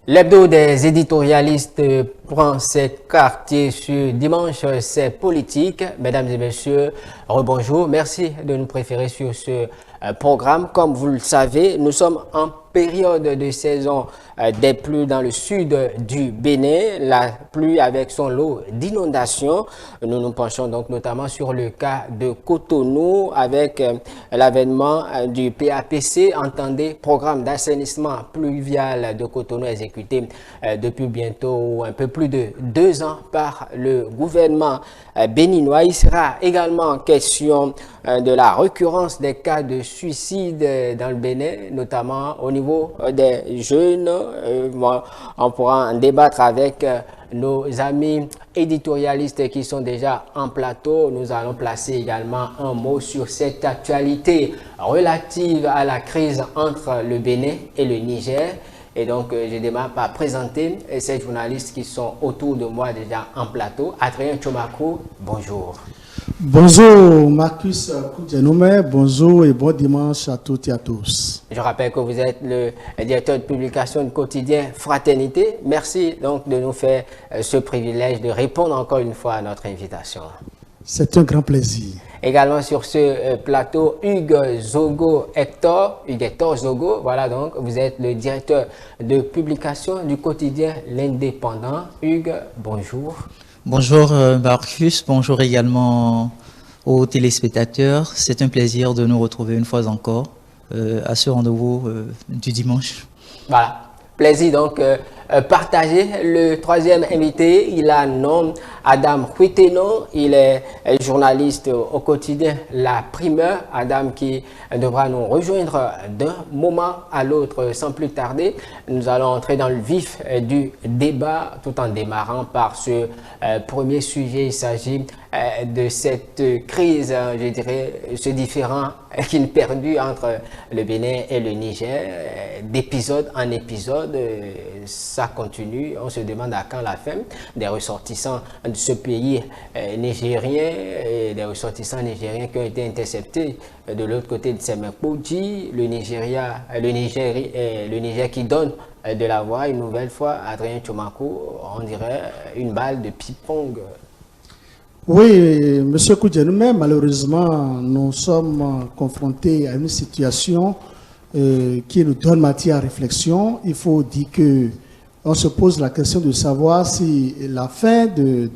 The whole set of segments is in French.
L'hebdo des éditorialistes prend ses quartiers sur dimanche, c'est politique. Mesdames et messieurs, rebonjour. Merci de nous préférer sur ce programme. Comme vous le savez, nous sommes en période de saison des pluies dans le sud du Bénin, la pluie avec son lot d'inondations. Nous nous penchons donc notamment sur le cas de Cotonou avec l'avènement du PAPC, entendez, programme d'assainissement pluvial de Cotonou exécuté depuis bientôt un peu plus de 2 ans par le gouvernement béninois. Il sera également question de la récurrence des cas de suicide dans le Bénin, notamment au niveau des jeunes. On pourra en débattre avec nos amis éditorialistes qui sont déjà en plateau. Nous allons placer également un mot sur cette actualité relative à la crise entre le Bénin et le Niger. Et donc, je démarre par présenter ces journalistes qui sont autour de moi déjà en plateau. Adrien Tchomakou, bonjour. Bonjour Marcus Koudjenoume, bonjour et bon dimanche à toutes et à tous. Je rappelle que vous êtes le directeur de publication du quotidien Fraternité. Merci donc de nous faire ce privilège de répondre encore une fois à notre invitation. C'est un grand plaisir. Également sur ce plateau, Hugues Zogo Hector, Hugues Hector Zogo, voilà donc, vous êtes le directeur de publication du quotidien L'Indépendant. Hugues, bonjour. Bonjour Marcus, bonjour également aux téléspectateurs. C'est un plaisir de nous retrouver une fois encore à ce rendez-vous du dimanche. Voilà, plaisir donc partagé. Le troisième invité, il a nom Adam Huiteno, il est journaliste au quotidien La Primeur. Adam qui devra nous rejoindre d'un moment à l'autre sans plus tarder. Nous allons entrer dans le vif du débat tout en démarrant par ce premier sujet. Il s'agit de cette crise, je dirais, ce différend qui est perdu entre le Bénin et le Niger. D'épisode en épisode, ça continue. On se demande à quand la fin des ressortissants de ce pays nigérien et des ressortissants nigériens qui ont été interceptés de l'autre côté de Semenkoudji, le Niger qui donne de la voix une nouvelle fois. Adrien Tchomakou, on dirait une balle de ping-pong. Oui, M. Koudjenoume, malheureusement, nous sommes confrontés à une situation qui nous donne matière à réflexion. Il faut dire que on se pose la question de savoir si la fin de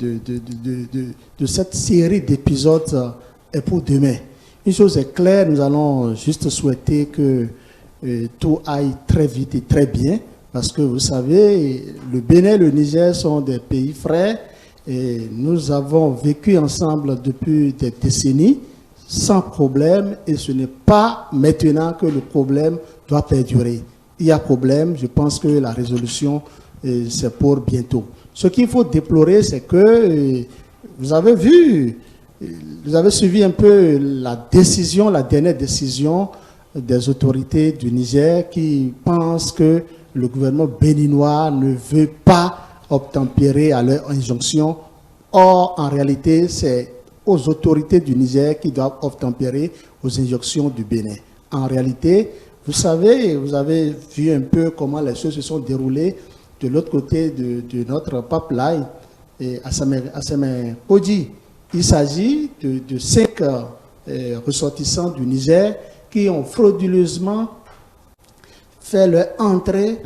cette série d'épisodes est pour demain. Une chose est claire, nous allons juste souhaiter que tout aille très vite et très bien, parce que vous savez, le Bénin et le Niger sont des pays frères et nous avons vécu ensemble depuis des décennies sans problème et ce n'est pas maintenant que le problème doit perdurer. Il y a problème, je pense que la résolution, c'est pour bientôt. Ce qu'il faut déplorer, c'est que vous avez vu, vous avez suivi un peu la dernière décision des autorités du Niger qui pensent que le gouvernement béninois ne veut pas obtempérer à leur injonction. Or, en réalité, c'est aux autorités du Niger qui doivent obtempérer aux injonctions du Bénin. En réalité, vous savez, vous avez vu un peu comment les choses se sont déroulées de l'autre côté de notre pipeline, à Semenkoudji. Il s'agit de 5 ressortissants du Niger qui ont frauduleusement fait leur entrée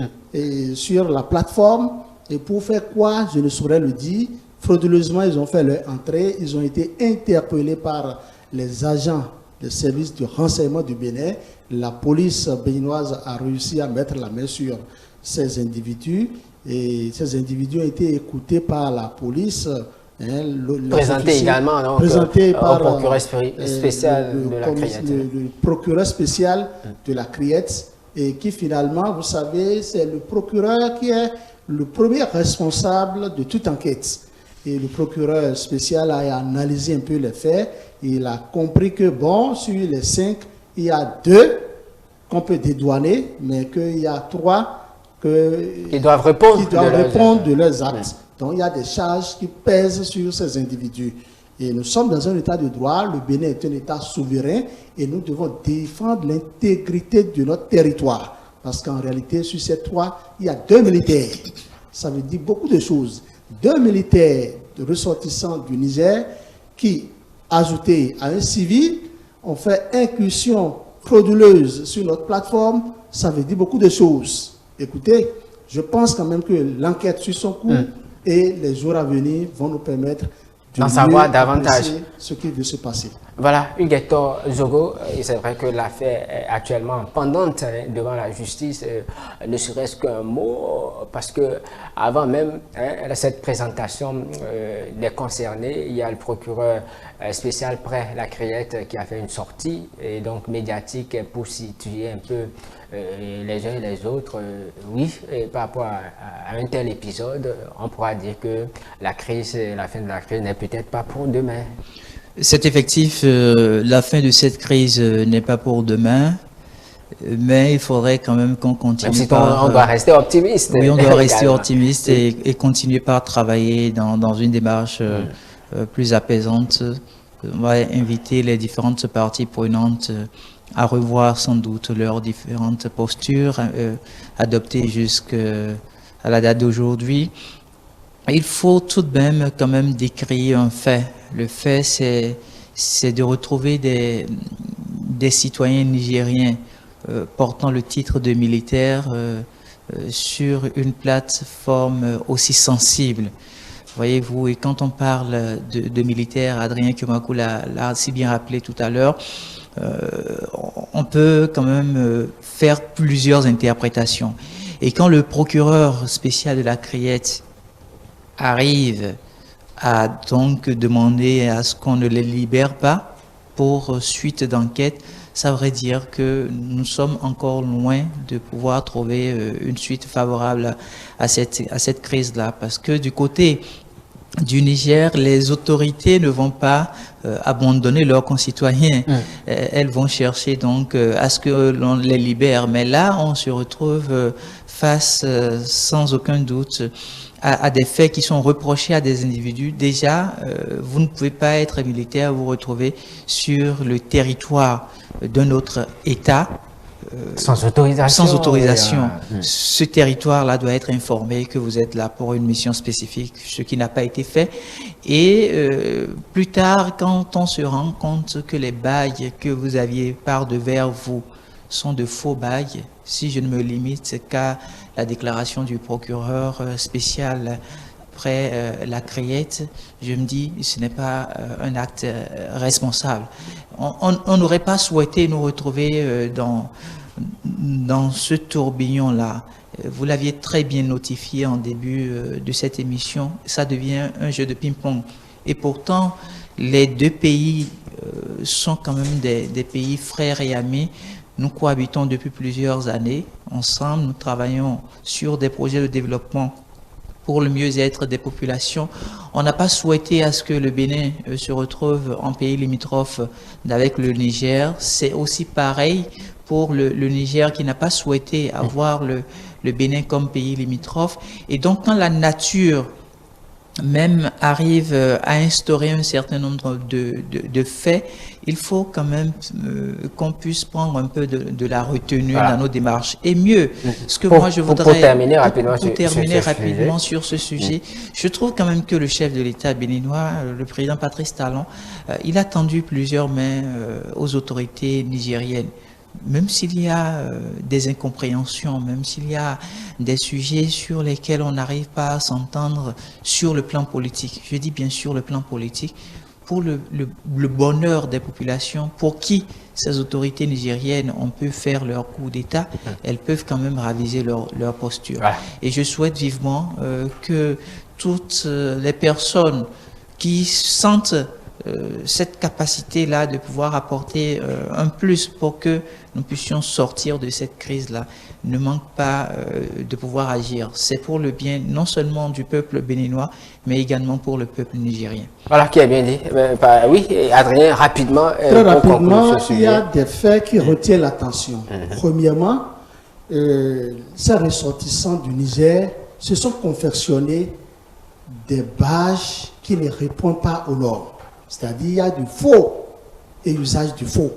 sur la plateforme. Et pour faire quoi, je ne saurais le dire. Frauduleusement, ils ont fait leur entrée. Ils ont été interpellés par les agents des services de renseignement du Bénin. La police béninoise a réussi à mettre la main sur ces individus. Et ces individus ont été écoutés par la police. Présenté également donc, présenté par le procureur spécial de la CRIET. Le procureur spécial de la CRIET. Et qui finalement, vous savez, c'est le procureur qui est le premier responsable de toute enquête. Et le procureur spécial a analysé un peu les faits. Il a compris que, bon, sur les 5, il y a 2 qu'on peut dédouaner, mais qu'il y a 3 qui doivent répondre de leurs actes. Donc, il y a des charges qui pèsent sur ces individus. Et nous sommes dans un état de droit, le Bénin est un état souverain et nous devons défendre l'intégrité de notre territoire. Parce qu'en réalité, sur ces 3, il y a 2 militaires. Ça veut dire beaucoup de choses. 2 militaires ressortissants du Niger qui, ajoutés à un civil, ont fait incursion frauduleuse sur notre plateforme. Ça veut dire beaucoup de choses. Écoutez, je pense quand même que l'enquête suit son cours et les jours à venir vont nous permettre d'en savoir davantage ce qui veut se passer. Voilà, Huguetto Zogo, c'est vrai que l'affaire est actuellement pendante devant la justice, ne serait-ce qu'un mot, parce que avant même cette présentation des concernés, il y a le procureur spécial près la Criette qui a fait une sortie et donc médiatique pour situer un peu les uns et les autres. Oui, et par rapport à un tel épisode, on pourra dire que la crise, la fin de la crise n'est peut-être pas pour demain. C'est effectif, la fin de cette crise n'est pas pour demain, mais il faudrait quand même qu'on continue. Même si on doit rester optimiste. Oui, on doit rester optimiste et continuer par travailler dans une démarche plus apaisante. On va inviter les différentes parties prenantes à revoir sans doute leurs différentes postures adoptées jusqu'à la date d'aujourd'hui. Il faut tout de même quand même décrire un fait. Le fait, c'est de retrouver des citoyens nigériens portant le titre de militaire sur une plateforme aussi sensible. Voyez-vous, et quand on parle de militaires, Adrien Kyomakou l'a si bien rappelé tout à l'heure, on peut quand même faire plusieurs interprétations. Et quand le procureur spécial de la Criette arrive à donc demander à ce qu'on ne les libère pas pour suite d'enquête, ça veut dire que nous sommes encore loin de pouvoir trouver une suite favorable à cette crise-là. Parce que du côté du Niger, les autorités ne vont pas abandonner leurs concitoyens. Elles vont chercher donc à ce que l'on les libère. Mais là, on se retrouve face, sans aucun doute, à des faits qui sont reprochés à des individus. Déjà, vous ne pouvez pas être militaire, vous retrouver sur le territoire d'un autre État. Sans autorisation. Sans autorisation. Ce territoire-là doit être informé que vous êtes là pour une mission spécifique, ce qui n'a pas été fait. Et plus tard, quand on se rend compte que les bagues que vous aviez par devers vous sont de faux bagues, si je ne me limite qu'à la déclaration du procureur spécial après la Criette, je me dis ce n'est pas un acte responsable. On n'aurait pas souhaité nous retrouver dans ce tourbillon-là. Vous l'aviez très bien notifié en début de cette émission, ça devient un jeu de ping-pong. Et pourtant, les deux pays sont quand même des pays frères et amis. Nous cohabitons depuis plusieurs années. Ensemble, nous travaillons sur des projets de développement pour le mieux-être des populations. On n'a pas souhaité à ce que le Bénin se retrouve en pays limitrophe avec le Niger. C'est aussi pareil pour le Niger qui n'a pas souhaité avoir le Bénin comme pays limitrophe. Et donc, quand la nature même arrive à instaurer un certain nombre de faits, il faut quand même qu'on puisse prendre un peu de la retenue dans nos démarches. Et mieux, ce que moi je voudrais... Pour terminer rapidement, sur ce sujet, je trouve quand même que le chef de l'État béninois, le président Patrice Talon, il a tendu plusieurs mains aux autorités nigériennes. Même s'il y a des incompréhensions, même s'il y a des sujets sur lesquels on n'arrive pas à s'entendre sur le plan politique, je dis bien sûr le plan politique, pour le bonheur des populations, pour qui ces autorités nigériennes ont pu faire leur coup d'État, elles peuvent quand même raviser leur posture. Voilà. Et je souhaite vivement que toutes les personnes qui sentent cette capacité-là de pouvoir apporter un plus pour que nous puissions sortir de cette crise-là ne manque pas de pouvoir agir. C'est pour le bien non seulement du peuple béninois, mais également pour le peuple nigérien. Voilà qui est bien dit. Oui, Adrien, rapidement. Très rapidement, il y a des faits qui retiennent l'attention. Premièrement, ces ressortissants du Niger se sont confectionnés des badges qui ne répondent pas aux normes. C'est-à-dire il y a du faux et usage du faux.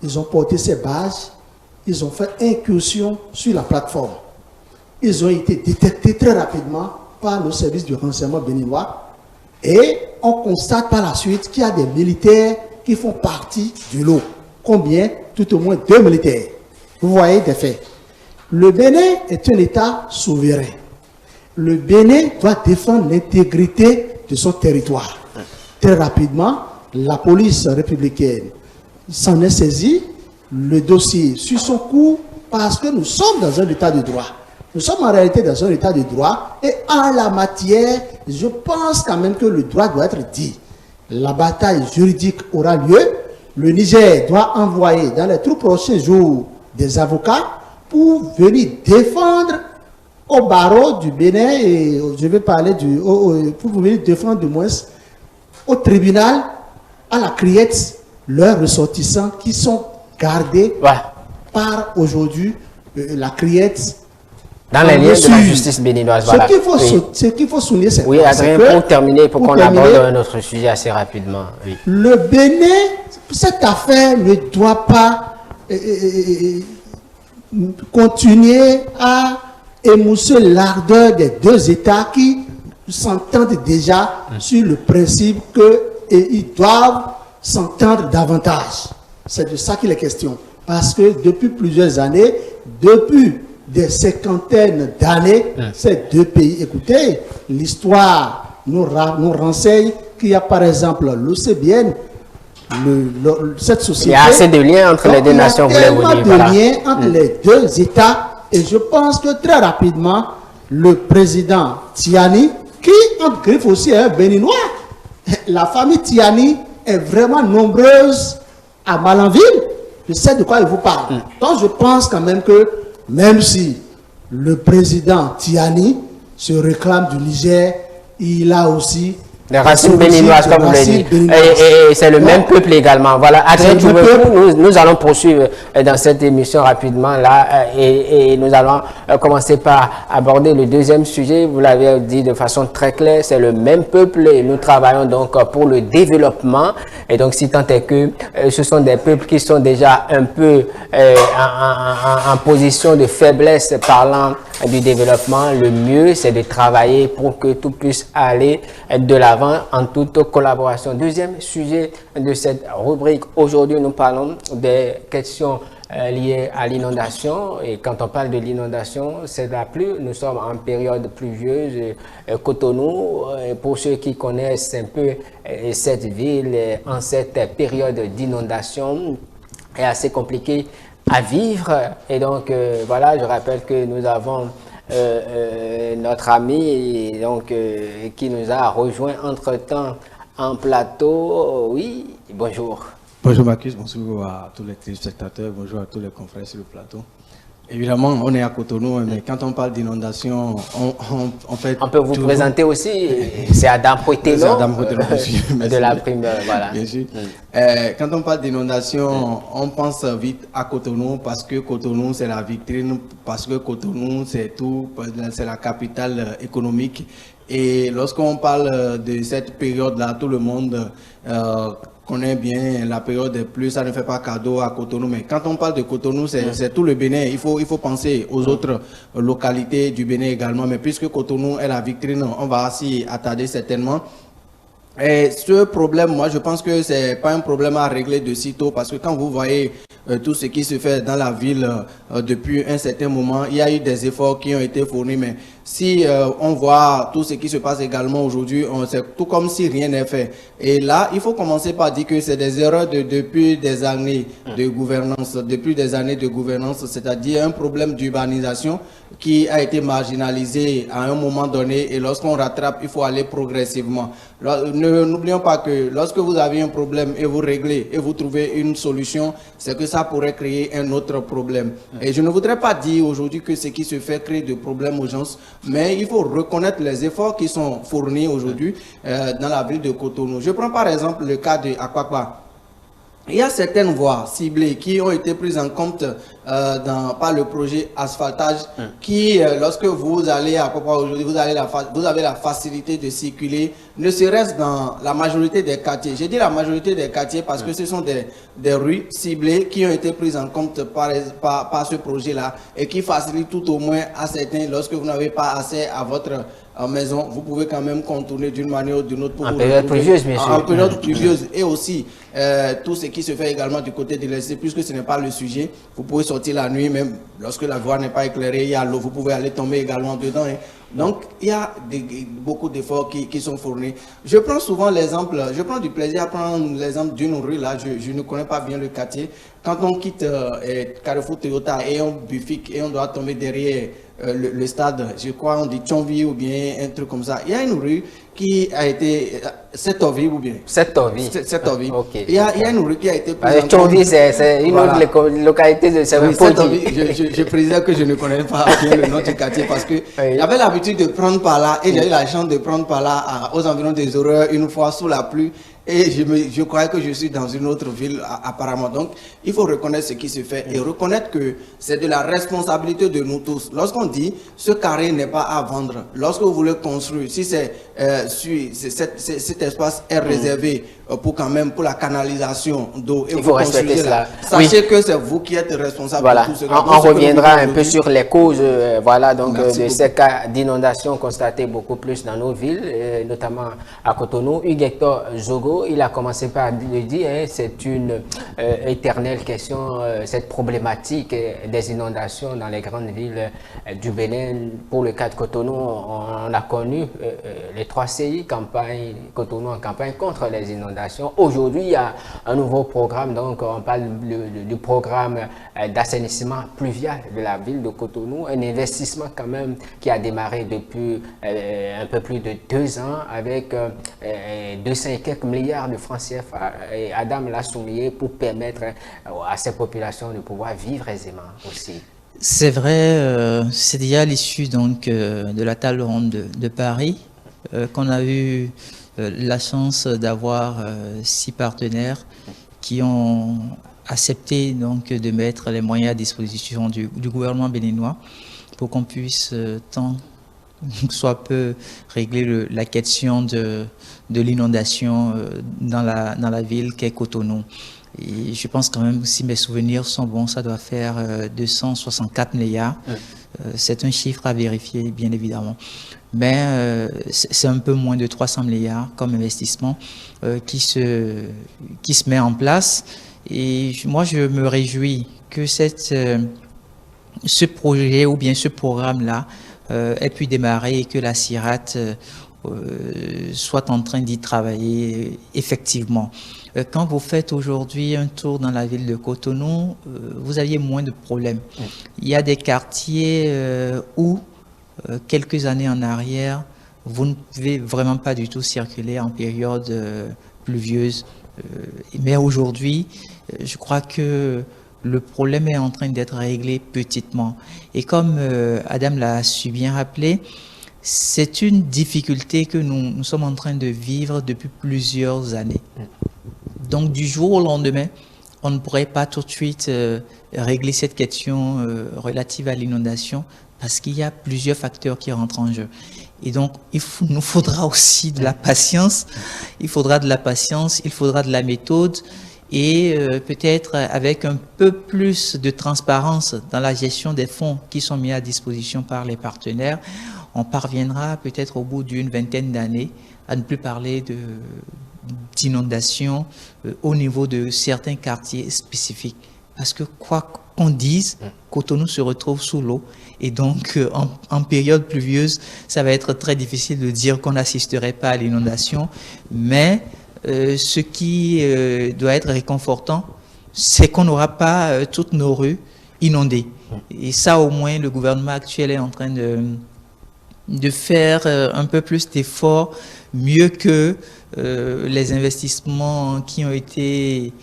Ils ont porté ces badges, ils ont fait incursion sur la plateforme. Ils ont été détectés très rapidement par le service du renseignement béninois et on constate par la suite qu'il y a des militaires qui font partie du lot. Combien? Tout au moins 2 militaires. Vous voyez des faits. Le Bénin est un État souverain. Le Bénin doit défendre l'intégrité de son territoire. Très rapidement, la police républicaine s'en est saisie, le dossier suit son cours parce que nous sommes dans un état de droit. Nous sommes en réalité dans un état de droit et en la matière, je pense quand même que le droit doit être dit. La bataille juridique aura lieu. Le Niger doit envoyer dans les tout prochains jours des avocats pour venir défendre au barreau du Bénin, et je vais parler pour venir défendre du moins au tribunal, à la criette, leurs ressortissants qui sont gardés par aujourd'hui la criette. Dans les liens de la justice béninoise. Voilà. Ce qu'il faut souligner, c'est oui, Adrien, pour terminer, pour qu'on aborde un autre sujet assez rapidement. Oui. Le Bénin, cette affaire ne doit pas continuer à émousser l'ardeur des deux États qui s'entendent déjà sur le principe qu'ils doivent s'entendre davantage. C'est de ça qu'il est question. Parce que depuis plusieurs années, depuis des cinquantaines d'années, ces deux pays, écoutez, l'histoire nous renseigne qu'il y a par exemple l'OCBN, cette société. Il y a assez de liens entre les deux nations, vous voulez vous dire. Il y a tellement de liens entre les deux États. Et je pense que très rapidement, le président Tiani, qui en griffe aussi est un Béninois, la famille Tiani est vraiment nombreuse à Malanville. Je sais de quoi il vous parle. Donc je pense quand même que, même si le président Tiani se réclame du Niger, il a aussi des racines béninoises, comme vous l'avez dit. Et c'est le même peuple également. Voilà. Adrien, nous allons poursuivre dans cette émission rapidement là et nous allons commencer par aborder le deuxième sujet. Vous l'avez dit de façon très claire, c'est le même peuple et nous travaillons donc pour le développement. Et donc, si tant est que ce sont des peuples qui sont déjà un peu en position de faiblesse parlant du développement, le mieux c'est de travailler pour que tout puisse aller de l'avant en toute collaboration. Deuxième sujet de cette rubrique, aujourd'hui nous parlons des questions liées à l'inondation, et quand on parle de l'inondation, c'est la pluie. Nous sommes en période pluvieuse. Cotonou, pour ceux qui connaissent un peu cette ville, en cette période d'inondation, est assez compliqué à vivre. Et donc voilà, je rappelle que nous avons notre ami donc, qui nous a rejoint entre-temps en plateau. Oui, bonjour. Bonjour Marcus, bonjour à tous les téléspectateurs, bonjour à tous les confrères sur le plateau. Évidemment, on est à Cotonou, mais quand on parle d'inondation, on fait... On peut vous présenter aussi, c'est Adam Poitelo, c'est Adam Poitelo, de la prime, voilà. Bien sûr. Quand on parle d'inondation, on pense vite à Cotonou, parce que Cotonou, c'est la vitrine, parce que Cotonou, c'est tout, c'est la capitale économique. Et lorsqu'on parle de cette période-là, tout le monde connaît bien la période des pluies, ça ne fait pas cadeau à Cotonou, mais quand on parle de Cotonou, c'est tout le Bénin. Il faut penser aux autres localités du Bénin également, mais puisque Cotonou est la vitrine, on va s'y attarder certainement. Et ce problème, moi, je pense que c'est pas un problème à régler de sitôt, parce que quand vous voyez tout ce qui se fait dans la ville depuis un certain moment, il y a eu des efforts qui ont été fournis, mais si on voit tout ce qui se passe également aujourd'hui, c'est tout comme si rien n'est fait. Et là, il faut commencer par dire que c'est des erreurs depuis des années de gouvernance, c'est-à-dire un problème d'urbanisation qui a été marginalisé à un moment donné, et lorsqu'on rattrape, il faut aller progressivement. N'oublions pas que lorsque vous avez un problème et vous réglez et vous trouvez une solution, c'est que ça pourrait créer un autre problème. Et je ne voudrais pas dire aujourd'hui que ce qui se fait crée de problèmes aux gens, mais il faut reconnaître les efforts qui sont fournis aujourd'hui dans la ville de Cotonou. Je prends par exemple le cas de Akwakwa. Il y a certaines voies ciblées qui ont été prises en compte par le projet asphaltage qui, lorsque vous allez à Papa aujourd'hui, vous avez la facilité de circuler, ne serait-ce dans la majorité des quartiers. J'ai dit la majorité des quartiers parce que ce sont des rues ciblées qui ont été prises en compte par ce projet-là et qui facilitent tout au moins à certains, lorsque vous n'avez pas accès à votre maison, vous pouvez quand même contourner d'une manière ou d'une autre. En période pluvieuse, bien sûr. En période pluvieuse et aussi tout ce qui se fait également du côté de l'Est, puisque ce n'est pas le sujet. Vous pouvez sortir la nuit, même lorsque la voie n'est pas éclairée, il y a l'eau, vous pouvez aller tomber également dedans. Hein. Donc, il y a beaucoup d'efforts qui sont fournis. Je prends souvent l'exemple, je prends du plaisir à prendre l'exemple d'une rue, là, je ne connais pas bien le quartier. Quand on quitte Carrefour Toyota et on bifurque et on doit tomber derrière le stade, je crois, on dit Tchonvi ou bien un truc comme ça. Il y a une rue qui a été Setorvi ou bien Setorvi. Setorvi. Okay. Il y a une rue qui a été Tchonvi, c'est une autre localité de Setorvi. Je précise que je ne connais pas bien le nom du quartier parce que j'avais l'habitude de prendre par là et j'ai eu la chance de prendre par là aux environs des horreurs une fois sous la pluie. Et je croyais que je suis dans une autre ville apparemment. Donc, il faut reconnaître ce qui se fait et reconnaître que c'est de la responsabilité de nous tous. Lorsqu'on dit ce carré n'est pas à vendre, lorsque vous voulez construire, si cet espace est réservé pour quand même pour la canalisation d'eau et il faut respecter cela. Sachez que c'est vous qui êtes responsable voilà. de tout ce on reviendra un peu sur les causes voilà, donc, de ces cas d'inondation constatés beaucoup plus dans nos villes, notamment à Cotonou. Hugues Hector Zogo, il a commencé par le dire, hein, c'est une éternelle question, cette problématique des inondations dans les grandes villes du Bénin. Pour le cas de Cotonou, on a connu les 3 CI, campagne, Cotonou en campagne contre les inondations. Aujourd'hui, il y a un nouveau programme, donc on parle du programme d'assainissement pluvial de la ville de Cotonou, un investissement quand même qui a démarré depuis un peu plus de 2 ans avec 200 et quelques milliards de francs CFA. Et Adam l'a souligné pour permettre à ces populations de pouvoir vivre aisément aussi. C'est vrai, c'est déjà l'issue donc de la table ronde de Paris qu'on a eu la chance d'avoir 6 partenaires qui ont accepté donc de mettre les moyens à disposition du gouvernement béninois pour qu'on puisse tant soit peu régler la question de l'inondation dans la ville qu'est Cotonou. Et je pense quand même, si mes souvenirs sont bons, ça doit faire 264 milliards. C'est un chiffre à vérifier, bien évidemment. Mais c'est un peu moins de 300 milliards comme investissement qui se met en place. Et moi, je me réjouis que ce projet ou bien ce programme-là ait pu démarrer et que la CIRAT soit en train d'y travailler effectivement. Quand vous faites aujourd'hui un tour dans la ville de Cotonou, vous aviez moins de problèmes. Il y a des quartiers où, quelques années en arrière, vous ne pouvez vraiment pas du tout circuler en période pluvieuse. Mais aujourd'hui, je crois que le problème est en train d'être réglé petitement. Et comme Adam l'a su bien rappeler, c'est une difficulté que nous sommes en train de vivre depuis plusieurs années. Donc, du jour au lendemain, on ne pourrait pas tout de suite régler cette question relative à l'inondation parce qu'il y a plusieurs facteurs qui rentrent en jeu. Et donc, nous faudra aussi de la patience. Il faudra de la patience, il faudra de la méthode et peut-être avec un peu plus de transparence dans la gestion des fonds qui sont mis à disposition par les partenaires, on parviendra peut-être au bout d'une vingtaine d'années à ne plus parler d'inondation au niveau de certains quartiers spécifiques. Parce que quoi qu'on dise, Cotonou se retrouve sous l'eau. Et donc, en période pluvieuse, ça va être très difficile de dire qu'on n'assisterait pas à l'inondation. Mais ce qui doit être réconfortant, c'est qu'on n'aura pas toutes nos rues inondées. Et ça, au moins, le gouvernement actuel est en train de faire un peu plus d'efforts, mieux que les investissements qui ont été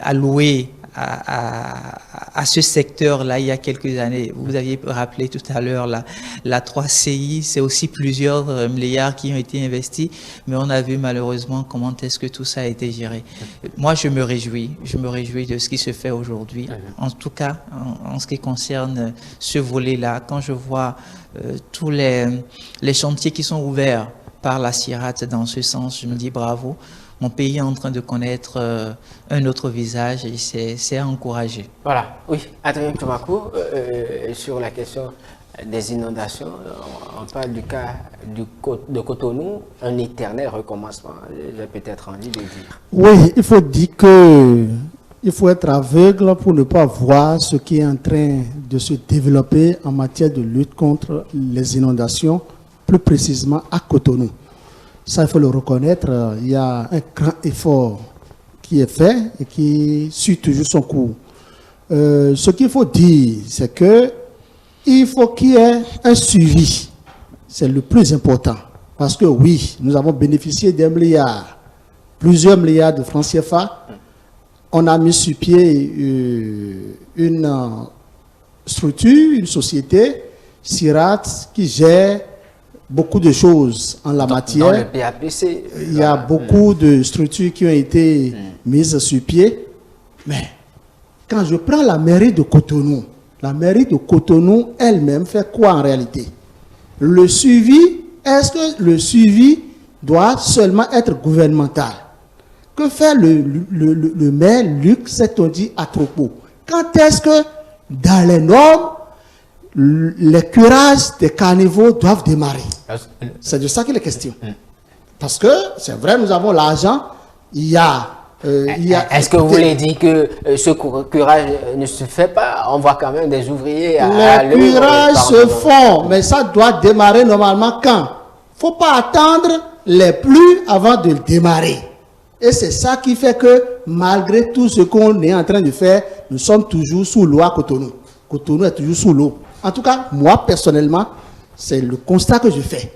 alloués à ce secteur-là il y a quelques années. Vous aviez rappelé tout à l'heure la 3CI, c'est aussi plusieurs milliards qui ont été investis, mais on a vu malheureusement comment est-ce que tout ça a été géré. Moi, je me réjouis de ce qui se fait aujourd'hui. En tout cas, en ce qui concerne ce volet-là, quand je vois tous les chantiers qui sont ouverts par la CIRAD dans ce sens, je me dis bravo. Mon pays est en train de connaître un autre visage et c'est à encourager. Voilà, oui. Adrien Tomakou, sur la question des inondations, on parle du cas de Cotonou, un éternel recommencement, j'ai peut-être envie de dire. Oui, il faut dire que il faut être aveugle pour ne pas voir ce qui est en train de se développer en matière de lutte contre les inondations, plus précisément à Cotonou. Ça, il faut le reconnaître, il y a un grand effort qui est fait et qui suit toujours son cours. Ce qu'il faut dire, c'est que il faut qu'il y ait un suivi. C'est le plus important. Parce que oui, nous avons bénéficié d'un milliard, plusieurs milliards de francs CFA. On a mis sur pied une structure, une société, CIRAD, qui gère beaucoup de choses en la matière. Dans le PAPC, il y a beaucoup de structures qui ont été mises sur pied. Mais quand je prends la mairie de Cotonou elle-même fait quoi en réalité? Le suivi, est-ce que le suivi doit seulement être gouvernemental? Que fait le maire Luc Setodi Atropo? Quand est-ce que dans les normes, les curages des caniveaux doivent démarrer? C'est de ça qu'il est question. Parce que, c'est vrai, nous avons l'argent, Est-ce que vous voulez dire que ce curage ne se fait pas? On voit quand même des ouvriers à les curages se font, mais ça doit démarrer normalement quand? Il ne faut pas attendre les pluies avant de démarrer. Et c'est ça qui fait que, malgré tout ce qu'on est en train de faire, nous sommes toujours sous l'eau à Cotonou. Cotonou est toujours sous l'eau. En tout cas, moi, personnellement, c'est le constat que je fais.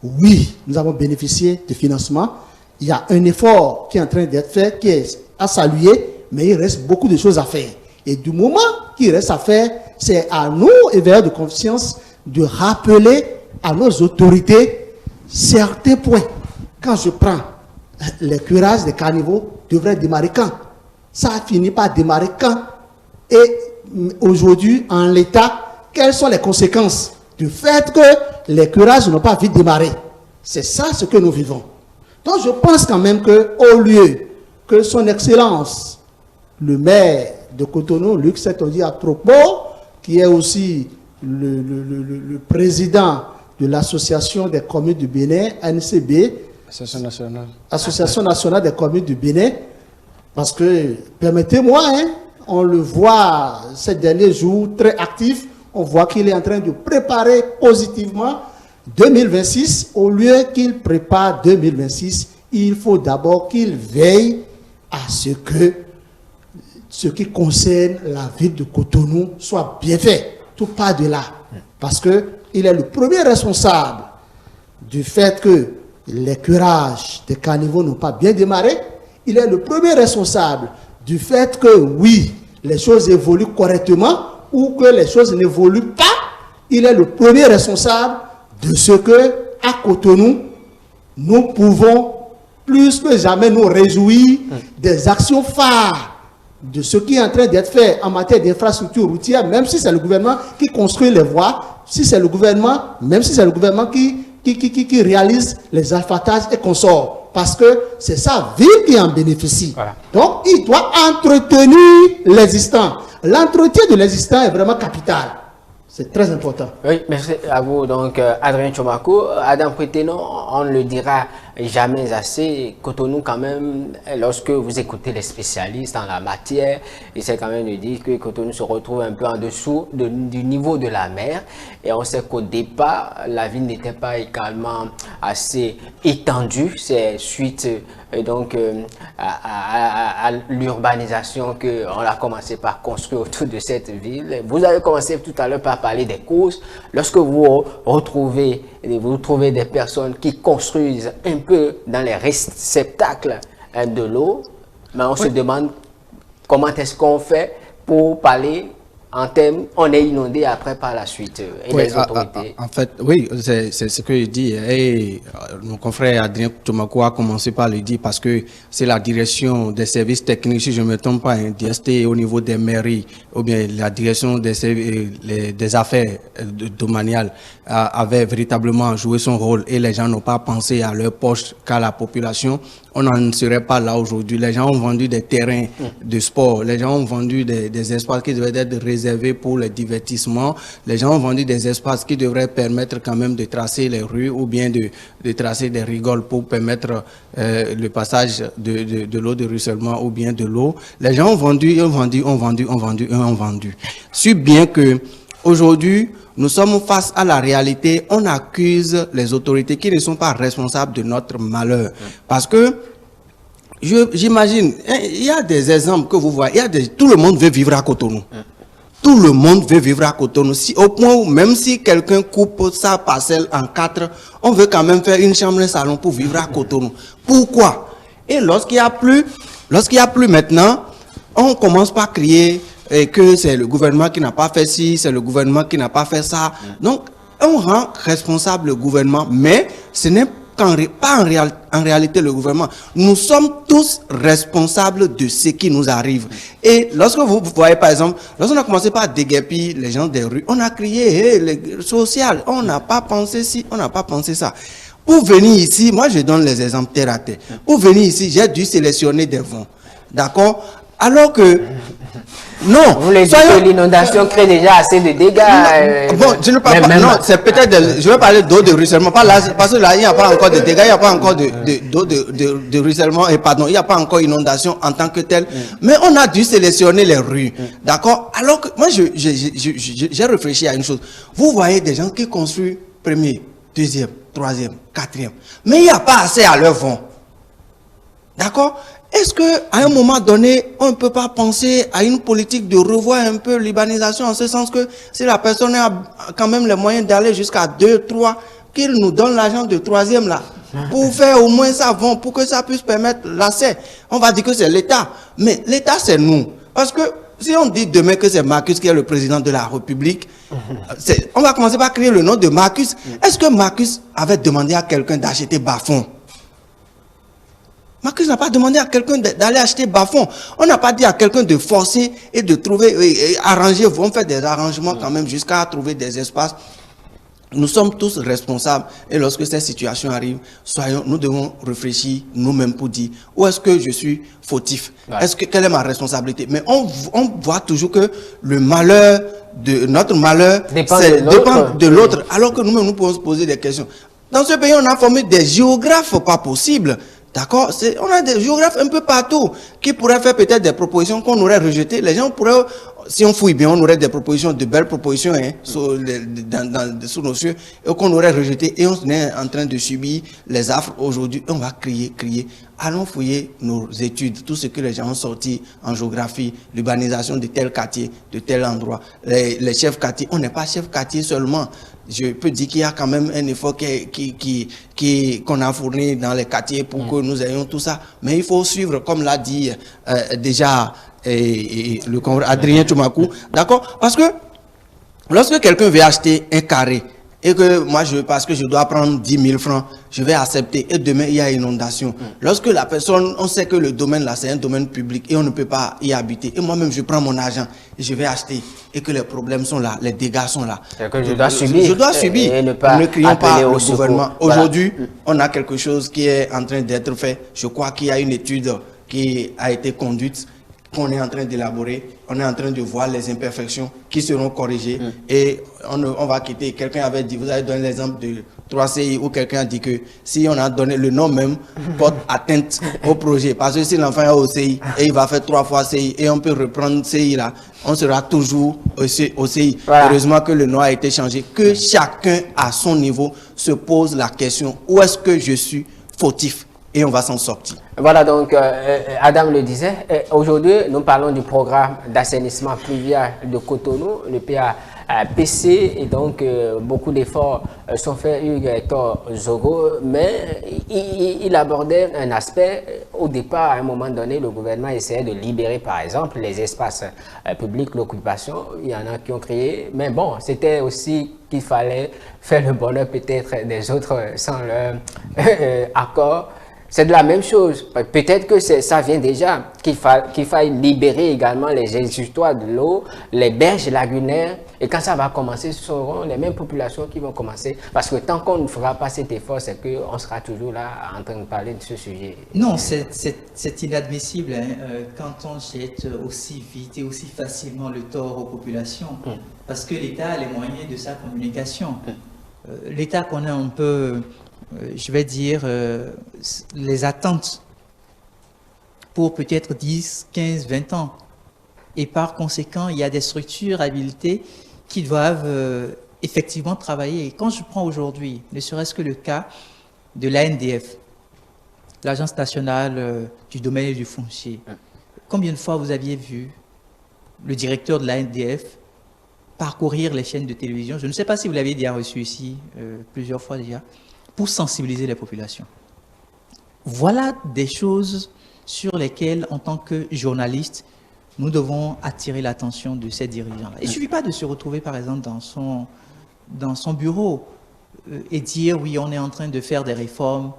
Oui, nous avons bénéficié de financement. Il y a un effort qui est en train d'être fait, qui est à saluer, mais il reste beaucoup de choses à faire. Et du moment qu'il reste à faire, c'est à nous, éveilleurs de conscience, de rappeler à nos autorités certains points. Quand je prends les curages des caniveaux, devraient démarrer quand? Ça a fini par démarrer quand? Et aujourd'hui, en l'état, quelles sont les conséquences du fait que les curages n'ont pas vite démarré? C'est ça ce que nous vivons. Donc je pense quand même qu'au lieu que son Excellence, le maire de Cotonou, Luc Setodi Atropo, qui est aussi le président de l'Association des communes du Bénin, ANCB, Association nationale des communes du Bénin, parce que, permettez-moi, on le voit ces derniers jours très actif, on voit qu'il est en train de préparer positivement 2026, au lieu qu'il prépare 2026, il faut d'abord qu'il veille à ce que ce qui concerne la ville de Cotonou soit bien fait. Tout part de là. Parce qu'il est le premier responsable du fait que les curages des caniveaux n'ont pas bien démarré. Il est le premier responsable du fait que, oui, les choses évoluent correctement ou que les choses n'évoluent pas. Il est le premier responsable de ce que, à Cotonou, nous pouvons plus que jamais nous réjouir des actions phares de ce qui est en train d'être fait en matière d'infrastructure routière, même si c'est le gouvernement qui construit les voies, si c'est le gouvernement, même si c'est le gouvernement qui réalise les alphatages et consorts, parce que c'est sa ville qui en bénéficie. Voilà. Donc, il doit entretenir l'existant. L'entretien de l'existant est vraiment capital. C'est très important. Oui, merci à vous. Donc, Adrien Tchomakou, Adam Préténon, on ne le dira jamais assez. Cotonou, quand même, lorsque vous écoutez les spécialistes en la matière, essaie quand même de dire que Cotonou se retrouve un peu en dessous du niveau de la mer. Et on sait qu'au départ, la ville n'était pas également assez étendue. C'est suite donc à l'urbanisation qu'on a commencé par construire autour de cette ville. Vous avez commencé tout à l'heure par parler des causes. Lorsque vous trouvez des personnes qui construisent un peu dans les réceptacles de l'eau, mais on se demande comment est-ce qu'on fait pour parler en termes, on est inondé après par la suite et oui, les autorités. En fait, oui, c'est ce que je dis. Et mon confrère Adrien Tomako a commencé par le dire parce que c'est la direction des services techniques, si je ne me trompe pas, hein, DST au niveau des mairies ou bien la direction des affaires domaniales avait véritablement joué son rôle et les gens n'ont pas pensé à leur poche qu'à la population. On n'en serait pas là aujourd'hui. Les gens ont vendu des terrains de sport. Les gens ont vendu des espaces qui devaient être réservés pour le divertissement. Les gens ont vendu des espaces qui devraient permettre quand même de tracer les rues ou bien de tracer des rigoles pour permettre le passage de l'eau de ruissellement ou bien de l'eau. Les gens ont vendu, ont vendu. Si bien que aujourd'hui, nous sommes face à la réalité, on accuse les autorités qui ne sont pas responsables de notre malheur. Parce que, j'imagine, il y a des exemples que vous voyez, tout le monde veut vivre à Cotonou. Tout le monde veut vivre à Cotonou. Au point où même si quelqu'un coupe sa parcelle en 4, on veut quand même faire une chambre et un salon pour vivre à Cotonou. Pourquoi? Et lorsqu'il y a plus maintenant, on commence par crier et que c'est le gouvernement qui n'a pas fait ci, c'est le gouvernement qui n'a pas fait ça. Donc, on rend responsable le gouvernement, mais ce n'est pas en réalité le gouvernement. Nous sommes tous responsables de ce qui nous arrive. Et lorsque vous voyez, par exemple, lorsqu'on a commencé par déguerpir les gens des rues, on a crié, hey, le social, on n'a pas pensé ci, on n'a pas pensé ça. Pour venir ici, moi je donne les exemples terre à terre. Pour venir ici, j'ai dû sélectionner des vents. D'accord? Alors que, non. Vous les dites que l'inondation crée déjà assez de dégâts. Bon, je ne parle pas, non, c'est peut-être, je vais parler d'eau de ruissellement, pas là, parce que là, il n'y a pas encore de dégâts, il n'y a pas encore d'eau de ruissellement, et pardon, il n'y a pas encore inondation en tant que telle, mais on a dû sélectionner les rues, d'accord? Alors que, moi, j'ai réfléchi à une chose. Vous voyez des gens qui construisent premier, deuxième, troisième, quatrième, mais il n'y a pas assez à leur fond, d'accord? Est-ce qu'à un moment donné, on ne peut pas penser à une politique de revoir un peu l'urbanisation en ce sens que si la personne a quand même les moyens d'aller jusqu'à 2, 3, qu'il nous donne l'argent de troisième là, pour faire au moins ça, pour que ça puisse permettre l'accès. On va dire que c'est l'État, mais l'État c'est nous. Parce que si on dit demain que c'est Marcus qui est le président de la République, on va commencer par créer le nom de Marcus. Est-ce que Marcus avait demandé à quelqu'un d'acheter Bafon? Marcus n'a pas demandé à quelqu'un d'aller acheter Bafon. On n'a pas dit à quelqu'un de forcer et de trouver, et arranger, on fait des arrangements quand même jusqu'à trouver des espaces. Nous sommes tous responsables et lorsque cette situation arrive, nous devons réfléchir nous-mêmes pour dire où est-ce que je suis fautif, quelle est ma responsabilité. Mais on voit toujours que le malheur, notre malheur dépend de l'autre, alors que nous-mêmes nous pouvons se poser des questions. Dans ce pays, on a formé des géographes pas possibles. D'accord? On a des géographes un peu partout qui pourraient faire peut-être des propositions qu'on aurait rejetées. Les gens pourraient, si on fouille bien, on aurait des propositions, de belles propositions sous nos cieux, et qu'on aurait rejetées. Et on est en train de subir les affres aujourd'hui. On va crier. Allons fouiller nos études, tout ce que les gens ont sorti en géographie, l'urbanisation de tel quartier, de tel endroit. Les chefs quartiers, on n'est pas chef quartier seulement. Je peux dire qu'il y a quand même un effort qu'on a fourni dans les quartiers pour que nous ayons tout ça. Mais il faut suivre, comme l'a dit déjà le confrère Adrien Tomako. D'accord? Parce que lorsque quelqu'un veut acheter un carré, et que moi, parce que je dois prendre 10 000 francs, je vais accepter. Et demain, il y a inondation. Lorsque la personne, on sait que le domaine là, c'est un domaine public et on ne peut pas y habiter. Et moi-même, je prends mon argent et je vais acheter. Et que les problèmes sont là, les dégâts sont là. Que je dois subir. Je dois subir. Et ne pas crions pas au le gouvernement. Voilà. Aujourd'hui, on a quelque chose qui est en train d'être fait. Je crois qu'il y a une étude qui a été conduite, qu'on est en train d'élaborer, on est en train de voir les imperfections qui seront corrigées et on va quitter. Quelqu'un avait dit, vous avez donné l'exemple de 3 CI où quelqu'un a dit que si on a donné le nom même, porte atteinte au projet. Parce que si l'enfant est au CI et il va faire 3 fois CI et on peut reprendre CI là, on sera toujours au CI. Voilà. Heureusement que le nom a été changé, que chacun à son niveau se pose la question, où est-ce que je suis fautif? Et on va s'en sortir. Voilà, donc Adam le disait, aujourd'hui nous parlons du programme d'assainissement pluvial de Cotonou, le PC et donc beaucoup d'efforts sont faits, Hugues Hector Zogo, mais il abordait un aspect. Au départ, à un moment donné, le gouvernement essayait de libérer par exemple les espaces publics, l'occupation. Il y en a qui ont créé, mais bon, c'était aussi qu'il fallait faire le bonheur peut-être des autres sans leur accord. C'est de la même chose. Peut-être que ça vient déjà, qu'il faille libérer également les exutoires de l'eau, les berges lagunaires. Et quand ça va commencer, ce seront les mêmes populations qui vont commencer. Parce que tant qu'on ne fera pas cet effort, c'est qu'on sera toujours là en train de parler de ce sujet. Non, c'est inadmissible quand on jette aussi vite et aussi facilement le tort aux populations. Parce que l'État a les moyens de sa communication. L'État connaît un peu... je vais dire, les attentes pour peut-être 10, 15, 20 ans. Et par conséquent, il y a des structures habilitées qui doivent effectivement travailler. Et quand je prends aujourd'hui, ne serait-ce que le cas de l'ANDF, l'Agence nationale du domaine et du foncier, combien de fois vous aviez vu le directeur de l'ANDF parcourir les chaînes de télévision? Je ne sais pas si vous l'aviez déjà reçu ici plusieurs fois déjà, pour sensibiliser les populations. Voilà des choses sur lesquelles, en tant que journalistes, nous devons attirer l'attention de ces dirigeants. Il ne suffit pas de se retrouver, par exemple, dans son bureau et dire, oui, on est en train de faire des réformes,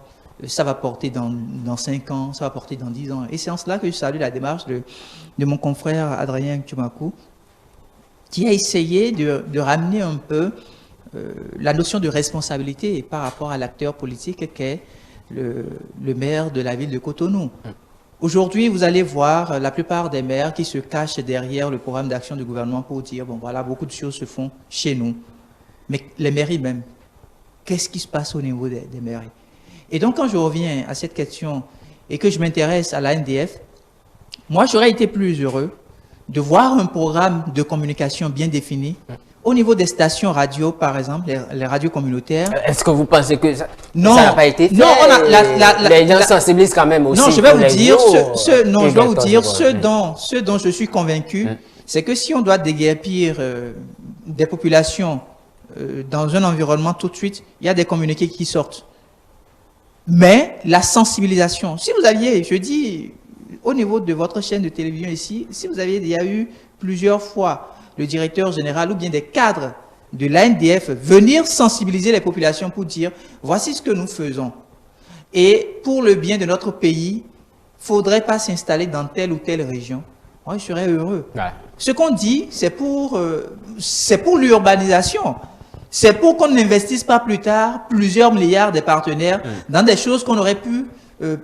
ça va porter dans 5 ans, ça va porter dans 10 ans. Et c'est en cela que je salue la démarche de mon confrère Adrien Tumakou, qui a essayé de ramener un peu la notion de responsabilité par rapport à l'acteur politique qu'est le maire de la ville de Cotonou. Aujourd'hui, vous allez voir la plupart des maires qui se cachent derrière le programme d'action du gouvernement pour dire, bon voilà, beaucoup de choses se font chez nous. Mais les mairies même, qu'est-ce qui se passe au niveau des mairies? Et donc, quand je reviens à cette question et que je m'intéresse à l'ANDF, moi, j'aurais été plus heureux de voir un programme de communication bien défini au niveau des stations radio, par exemple, les radios communautaires. Est-ce que vous pensez que ça n'a pas été fait? Non, les gens sensibilisent quand même aussi. Non, je vais vous dire, ce dont je suis convaincu, c'est que si on doit déguerpir des populations dans un environnement tout de suite, il y a des communiqués qui sortent. Mais la sensibilisation, si vous aviez, je dis, au niveau de votre chaîne de télévision ici, si vous aviez déjà eu plusieurs fois le directeur général ou bien des cadres de l'ANDF venir sensibiliser les populations pour dire voici ce que nous faisons. Et pour le bien de notre pays, il ne faudrait pas s'installer dans telle ou telle région. Moi, je serais heureux. Ouais. Ce qu'on dit, c'est pour l'urbanisation. C'est pour qu'on n'investisse pas plus tard plusieurs milliards de partenaires dans des choses qu'on aurait pu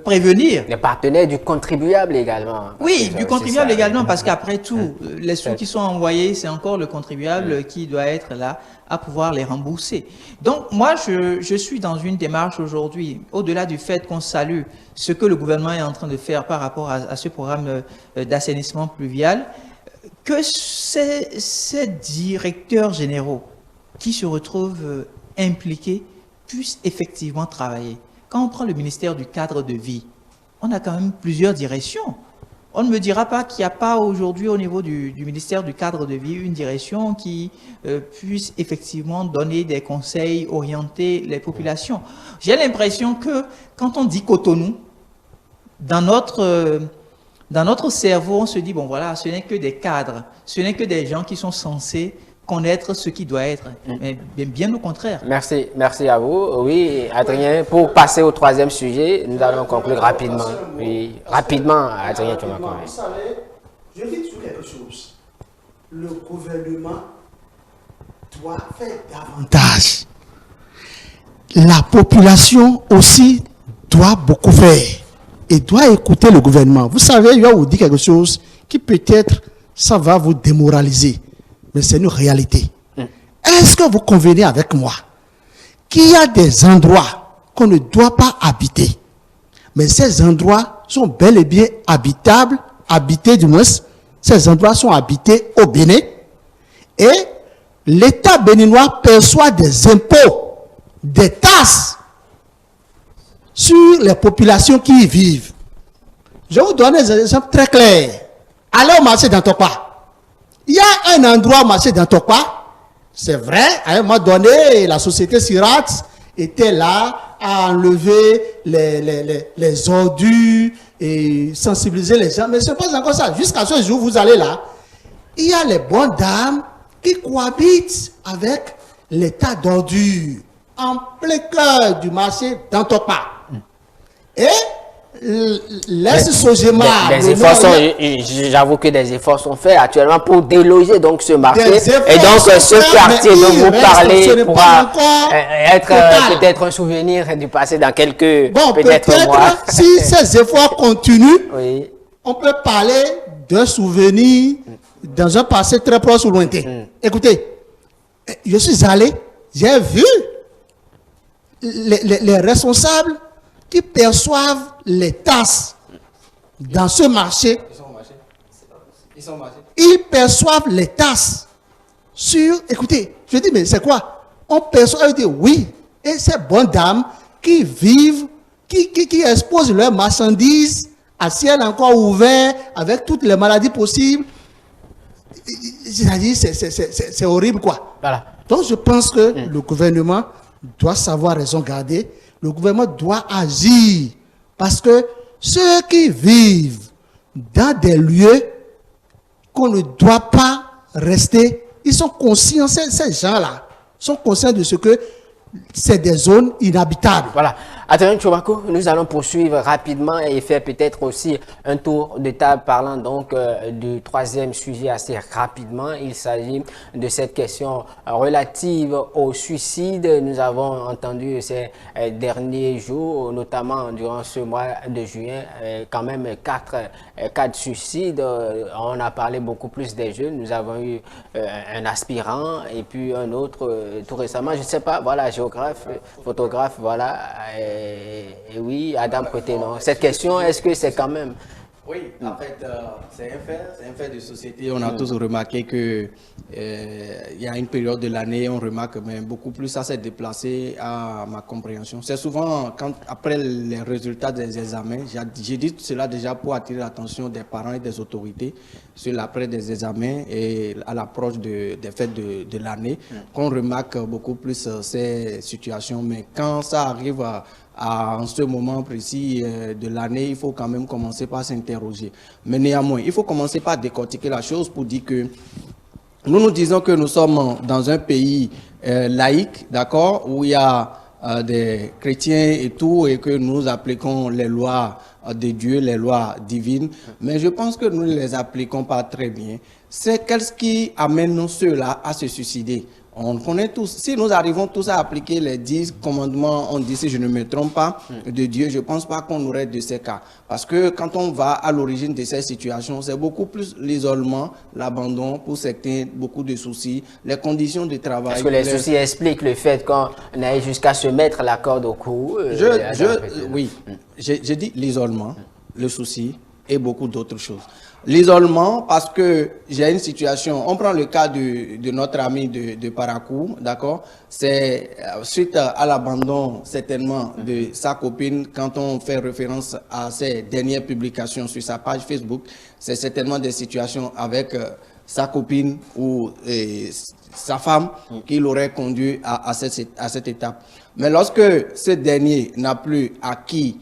prévenir. Les partenaires du contribuable également. Oui, du contribuable également, parce qu'après tout, les sous qui sont envoyés, c'est encore le contribuable qui doit être là à pouvoir les rembourser. Donc, moi, je suis dans une démarche aujourd'hui, au-delà du fait qu'on salue ce que le gouvernement est en train de faire par rapport à ce programme d'assainissement pluvial, que ces directeurs généraux qui se retrouvent impliqués puissent effectivement travailler. Quand on prend le ministère du cadre de vie, on a quand même plusieurs directions. On ne me dira pas qu'il n'y a pas aujourd'hui au niveau du ministère du cadre de vie une direction qui puisse effectivement donner des conseils, orienter les populations. J'ai l'impression que quand on dit Cotonou, dans notre cerveau, on se dit, bon voilà, ce n'est que des cadres, ce n'est que des gens qui sont censés connaître ce qui doit être, mais bien au contraire. Merci à vous. Oui, Adrien, pour passer au troisième sujet, nous allons conclure rapidement. Oui, rapidement, Adrien, tu m'as compris. Vous savez, je dis sur quelque chose. Le gouvernement doit faire davantage. La population aussi doit beaucoup faire et doit écouter le gouvernement. Vous savez, je vais vous dire quelque chose qui peut-être ça va vous démoraliser. Mais c'est une réalité. Est-ce que vous convenez avec moi qu'il y a des endroits qu'on ne doit pas habiter, mais ces endroits sont bel et bien habitables, habités du moins, ces endroits sont habités au Bénin, et l'État béninois perçoit des impôts, des taxes sur les populations qui y vivent. Je vais vous donner des exemples très clairs. Allez au marché d'Antokpa. Il y a un endroit au marché d'Antokpa, C'est vrai, à un moment donné, la société Sirat était là à enlever les ordures et sensibiliser les gens. Mais ce n'est pas encore ça. Jusqu'à ce jour, vous allez là, il y a les bonnes dames qui cohabitent avec les tas d'ordures en plein cœur du marché d'Antokpa. Et l'ex-Sogema... J'avoue que des efforts sont faits actuellement pour déloger donc ce marché. Et donc ce quartier dont vous parlez pourra être peut-être un souvenir du passé dans quelques peut-être mois. Si ces efforts continuent, oui, on peut parler d'un souvenir dans un passé très proche ou lointain. Écoutez, je suis allé, j'ai vu les responsables qui perçoivent les tasses dans ce marché. Ils perçoivent les tasses sur... Écoutez, je dis, mais c'est quoi? On perçoit, ils disent oui. Et ces bonnes dames qui vivent, qui exposent leurs marchandises à ciel encore ouvert, avec toutes les maladies possibles. C'est-à-dire, c'est horrible, quoi. Voilà. Donc, je pense que le gouvernement doit savoir raison garder. Le gouvernement doit agir. Parce que ceux qui vivent dans des lieux qu'on ne doit pas rester, ils sont conscients, ces gens-là sont conscients de ce que c'est des zones inhabitables. Voilà. Adrien Tchomako, nous allons poursuivre rapidement et faire peut-être aussi un tour de table parlant donc du troisième sujet assez rapidement. Il s'agit de cette question relative au suicide. Nous avons entendu ces derniers jours, notamment durant ce mois de juin, quand même 4 cas de suicide. On a parlé beaucoup plus des jeunes. Nous avons eu un aspirant et puis un autre tout récemment. Je ne sais pas, voilà, géographe, photographe, voilà. Et oui, Adam Préténon. Cette question, est-ce que c'est quand même... Oui, en fait, c'est un fait de société. On a tous remarqué que il y a une période de l'année, on remarque, mais beaucoup plus ça s'est déplacé à ma compréhension. C'est souvent après les résultats des examens, j'ai dit cela déjà pour attirer l'attention des parents et des autorités sur l'après des examens et à l'approche des fêtes de l'année, qu'on remarque beaucoup plus ces situations. Mais quand ça arrive en ce moment précis de l'année, il faut quand même commencer par s'interroger. Mais néanmoins, il faut commencer par décortiquer la chose pour dire que nous disons que nous sommes dans un pays laïque, d'accord, où il y a des chrétiens et tout, et que nous appliquons les lois de Dieu, les lois divines, mais je pense que nous ne les appliquons pas très bien. C'est qu'est-ce qui amène ceux-là à se suicider? On connaît tous, si nous arrivons tous à appliquer les 10 commandements, on dit, si je ne me trompe pas, de Dieu, je ne pense pas qu'on aurait de ces cas. Parce que quand on va à l'origine de ces situations, c'est beaucoup plus l'isolement, l'abandon, pour certains, beaucoup de soucis, les conditions de travail. Est-ce que les soucis expliquent le fait qu'on aille jusqu'à se mettre la corde au cou? Oui, j'ai dit l'isolement, le souci et beaucoup d'autres choses. L'isolement, parce que j'ai une situation, on prend le cas de notre ami de Parakou, d'accord? C'est suite à l'abandon certainement de sa copine, quand on fait référence à ses dernières publications sur sa page Facebook, c'est certainement des situations avec sa copine ou sa femme qui l'aurait conduit à cette étape. Mais lorsque ce dernier n'a plus à qui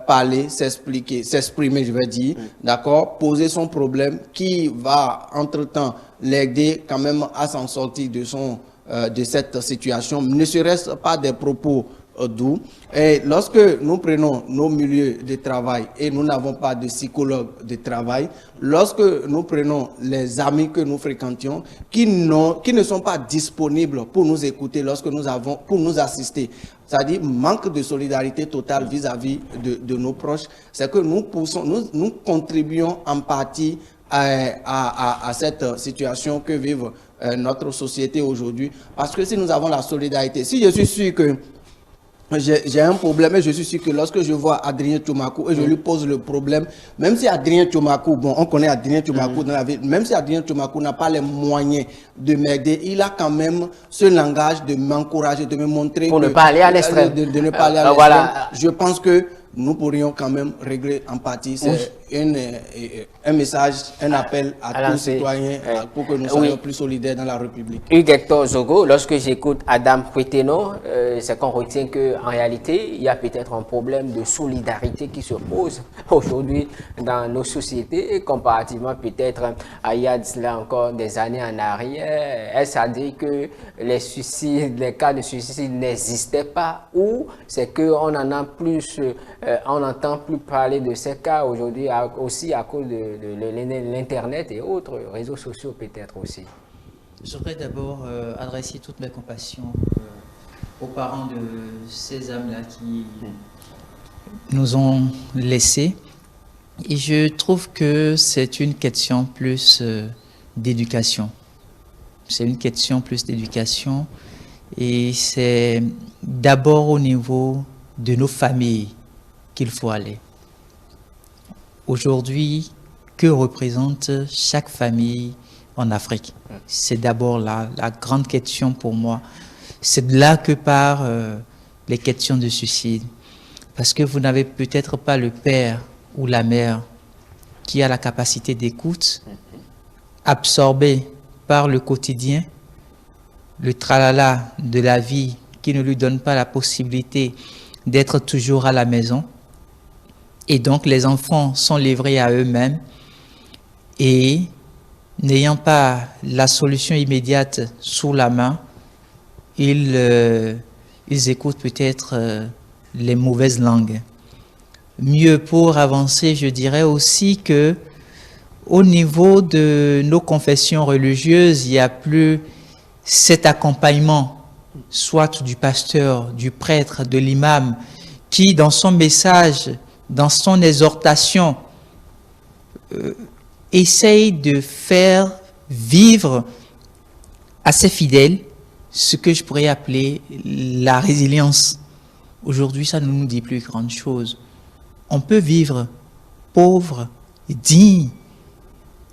parler, s'exprimer, je vais dire, d'accord, poser son problème, qui va entre-temps l'aider quand même à s'en sortir de cette situation, ne serait-ce pas des propos doux. Et lorsque nous prenons nos milieux de travail et nous n'avons pas de psychologue de travail, lorsque nous prenons les amis que nous fréquentions qui ne sont pas disponibles pour nous écouter pour nous assister, c'est-à-dire manque de solidarité totale vis-à-vis de nos proches, c'est que nous contribuons en partie à cette situation que vive notre société aujourd'hui. Parce que si nous avons la solidarité, si je suis sûr que j'ai un problème et je suis sûr que lorsque je vois Adrien Tchomako et je lui pose le problème, même si Adrien Tchomako, bon, on connaît Adrien Tchomako dans la ville, même si Adrien Tchomako n'a pas les moyens de m'aider, il a quand même ce langage de m'encourager, de me montrer pour ne pas aller à l'extrême. De ne pas aller à l'extrême. Voilà. Je pense que nous pourrions quand même régler en partie un message, un appel à tous les citoyens pour que nous soyons plus solidaires dans la République. Hector Zogo, lorsque j'écoute Adam Kweteno, c'est qu'on retient qu'en réalité, il y a peut-être un problème de solidarité qui se pose aujourd'hui dans nos sociétés, comparativement peut-être à il y a cela encore des années en arrière. Est-ce à dire que les suicides, les cas de suicide n'existaient pas, ou c'est qu'on en a plus, on n'entend plus parler de ces cas aujourd'hui aussi à cause de l'Internet et autres réseaux sociaux peut-être aussi? Je voudrais d'abord adresser toutes mes compassions aux parents de ces âmes-là qui nous ont laissés. Et je trouve que c'est une question plus d'éducation. C'est une question plus d'éducation. Et c'est d'abord au niveau de nos familles qu'il faut aller. Aujourd'hui, que représente chaque famille en Afrique? C'est d'abord là la grande question pour moi. C'est de là que partent les questions de suicide. Parce que vous n'avez peut-être pas le père ou la mère qui a la capacité d'écoute, absorbé par le quotidien, le tralala de la vie qui ne lui donne pas la possibilité d'être toujours à la maison. Et donc les enfants sont livrés à eux-mêmes et n'ayant pas la solution immédiate sous la main, ils écoutent peut-être les mauvaises langues. Mieux pour avancer, je dirais aussi que au niveau de nos confessions religieuses, il n'y a plus cet accompagnement, soit du pasteur, du prêtre, de l'imam, qui dans son message, dans son exhortation, essaye de faire vivre à ses fidèles ce que je pourrais appeler la résilience. Aujourd'hui, ça ne nous dit plus grande chose. On peut vivre pauvre, digne,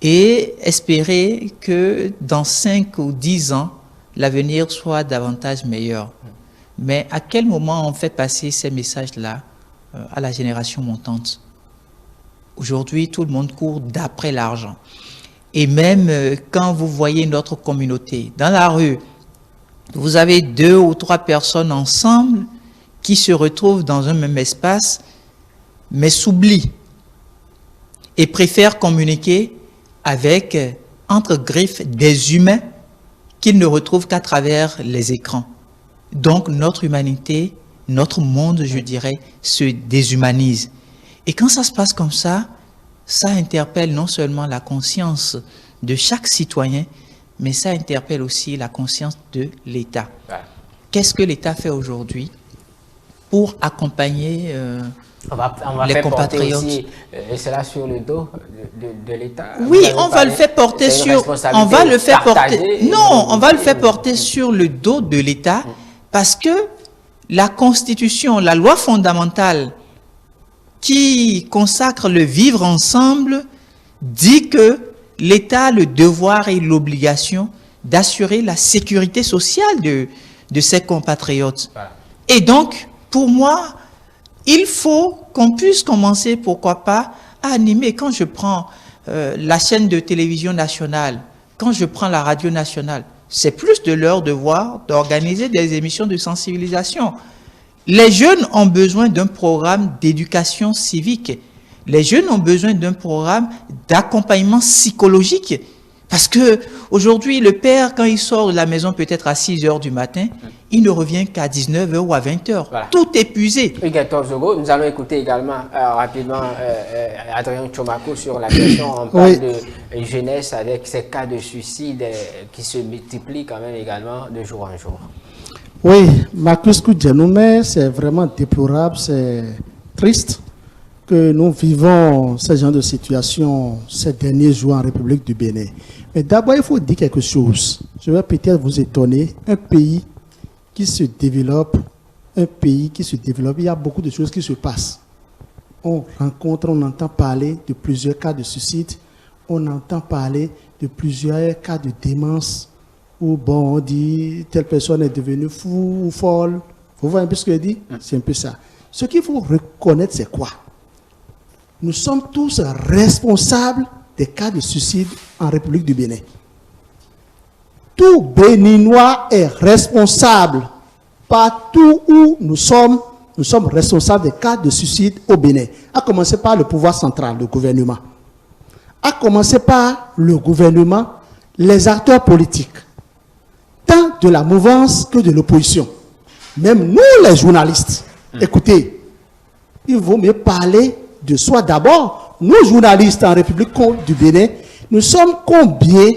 et espérer que dans 5 ou 10 ans, l'avenir soit davantage meilleur. Mais à quel moment on fait passer ces messages-là à la génération montante? Aujourd'hui, tout le monde court d'après l'argent. Et même quand vous voyez notre communauté dans la rue, vous avez 2 ou 3 personnes ensemble qui se retrouvent dans un même espace, mais s'oublient et préfèrent communiquer avec, entre griffes, des humains qu'ils ne retrouvent qu'à travers les écrans. Donc notre humanité, notre monde, je dirais, se déshumanise. Et quand ça se passe comme ça interpelle non seulement la conscience de chaque citoyen, mais ça interpelle aussi la conscience de l'État. Qu'est-ce que l'État fait aujourd'hui pour accompagner on va les compatriotes aussi, cela sur le dos de l'État? Oui, on va le faire porter sur... On va le faire porter... Non, on va le faire porter sur le dos de l'État parce que la Constitution, la loi fondamentale qui consacre le vivre ensemble dit que l'État a le devoir et l'obligation d'assurer la sécurité sociale de ses compatriotes. Et donc, pour moi, il faut qu'on puisse commencer, pourquoi pas, à animer. Quand je prends la chaîne de télévision nationale, quand je prends la radio nationale, c'est plus de leur devoir d'organiser des émissions de sensibilisation. Les jeunes ont besoin d'un programme d'éducation civique. Les jeunes ont besoin d'un programme d'accompagnement psychologique. Parce que aujourd'hui, le père, quand il sort de la maison peut-être à 6 h du matin, il ne revient qu'à 19 h ou à 20 h. Voilà. Tout épuisé. Hector Zogo, nous allons écouter également rapidement Adrien Tchomako sur la question. On parle de jeunesse avec ces cas de suicide qui se multiplient quand même également de jour en jour. Oui, Marcus Koudjanoumé, c'est vraiment déplorable, c'est triste que nous vivons ce genre de situation ces derniers jours en République du Bénin. Mais d'abord, il faut dire quelque chose. Je vais peut-être vous étonner. Un pays qui se développe, il y a beaucoup de choses qui se passent. On rencontre, on entend parler de plusieurs cas de suicide, on entend parler de plusieurs cas de démence, où bon, on dit telle personne est devenue fou ou folle. Vous voyez un peu ce que je dis? C'est un peu ça. Ce qu'il faut reconnaître, c'est quoi? nous sommes tous responsables des cas de suicide en République du Bénin. Tout Béninois est responsable. Partout où nous sommes responsables des cas de suicide au Bénin. À commencer par le pouvoir central, le gouvernement. À commencer par le gouvernement, les acteurs politiques, tant de la mouvance que de l'opposition. Même nous, les journalistes. Écoutez, il vaut mieux parler de soi d'abord. Nous, journalistes en République du Bénin, nous sommes combien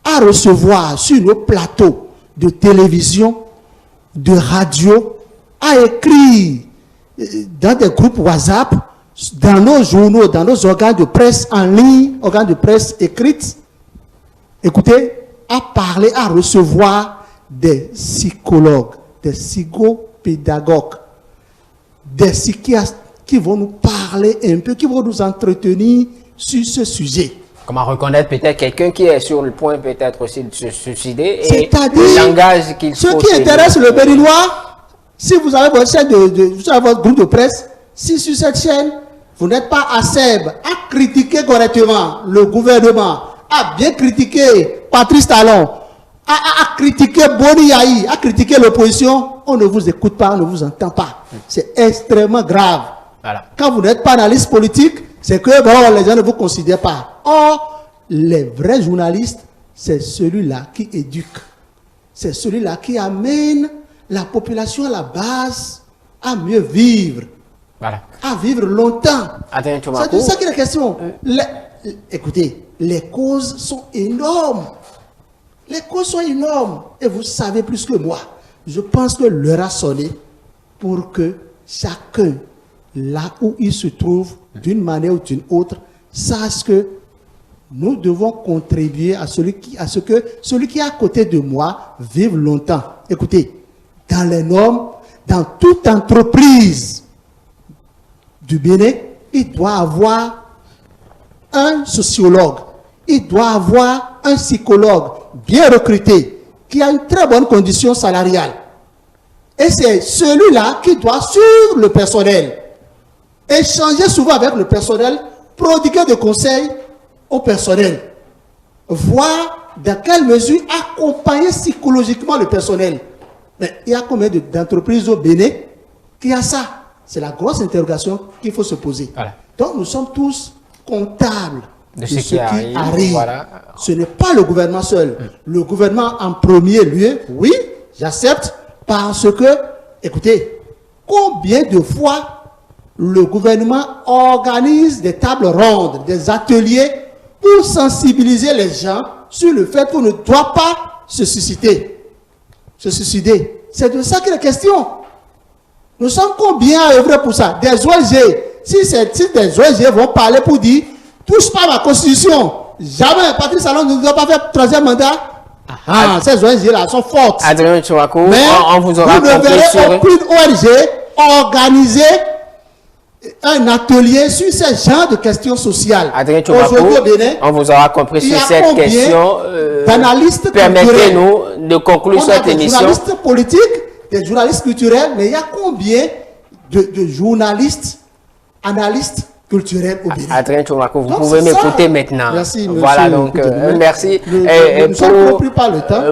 à recevoir sur nos plateaux de télévision, de radio, à écrire dans des groupes WhatsApp, dans nos journaux, dans nos organes de presse en ligne, organes de presse écrites. Écoutez, à parler, à recevoir des psychologues, des psychopédagogues, des psychiatres qui vont nous parler un peu, qui vont nous entretenir sur ce sujet. Comment reconnaître peut-être quelqu'un qui est sur le point peut-être aussi de se suicider et c'est-à-dire, le langage qu'il faut... Ce qui intéresse le Béninois, si vous avez votre chaîne vous avez votre groupe de presse, si sur cette chaîne, vous n'êtes pas acerbe à critiquer correctement le gouvernement, à bien critiquer Patrice Talon, à critiquer Boni Yahi, à critiquer l'opposition, on ne vous écoute pas, on ne vous entend pas. C'est extrêmement grave. Voilà. Quand vous n'êtes pas analyste politique, c'est que bon, les gens ne vous considèrent pas. Or, les vrais journalistes, c'est celui-là qui éduque. C'est celui-là qui amène la population à la base à mieux vivre. Voilà. À vivre longtemps. C'est de ça qu'il est la question. Écoutez, les causes sont énormes. Les causes sont énormes. Et vous savez plus que moi. Je pense que l'heure a sonné pour que chacun, là où il se trouve, d'une manière ou d'une autre, sache que nous devons contribuer à ce que celui qui est à côté de moi vive longtemps. Écoutez, dans les normes, dans toute entreprise du Bénin, il doit avoir un sociologue, il doit avoir un psychologue bien recruté, qui a une très bonne condition salariale. Et c'est celui-là qui doit suivre le personnel, échanger souvent avec le personnel, prodiguer des conseils au personnel, voir dans quelle mesure accompagner psychologiquement le personnel. Mais il y a combien d'entreprises au Bénin qui a ça? C'est la grosse interrogation qu'il faut se poser. Voilà. Donc nous sommes tous comptables de ce qui arrive. Voilà. Ce n'est pas le gouvernement seul. Le gouvernement en premier lieu, oui, j'accepte, parce que, écoutez, combien de fois le gouvernement organise des tables rondes, des ateliers pour sensibiliser les gens sur le fait qu'on ne doit pas se suicider. C'est de ça qu'il est question. Nous sommes combien à œuvrer pour ça? Des ONG. Si des ONG vont parler pour dire, touche pas à ma constitution, jamais Patrice Talon ne doit pas faire troisième mandat. Ces ONG-là sont fortes. Adrien Chouakou, mais on vous aura vous ne verrez aucune ONG organiser un atelier sur ce genre de questions sociales. Adrien Chouakou, on vous aura compris sur cette question. D'analystes permettez-nous de conclure cette émission. Des journalistes politiques, des journalistes culturels, mais il y a combien de journalistes, analystes culturels au Bénin? Adrien Chouakou, vous pouvez m'écouter maintenant. Merci, monsieur. Voilà, donc, merci.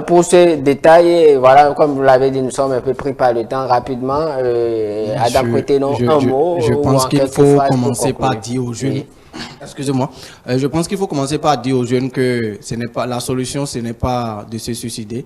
Pour ce détail, voilà, comme vous l'avez dit, nous sommes un peu pris par le temps rapidement. Adam, prêtez-nous un mot. Je pense qu'il faut commencer par dire aux jeunes. Excusez-moi. Je pense qu'il faut commencer par dire aux jeunes que la solution, ce n'est pas de se suicider.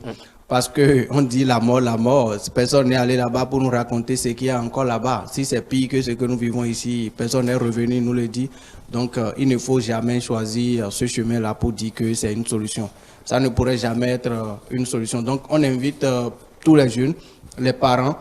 Parce qu'on dit la mort, personne n'est allé là-bas pour nous raconter ce qu'il y a encore là-bas. Si c'est pire que ce que nous vivons ici, personne n'est revenu nous le dit. Donc, il ne faut jamais choisir ce chemin-là pour dire que c'est une solution. Ça ne pourrait jamais être une solution. Donc, on invite tous les jeunes, les parents,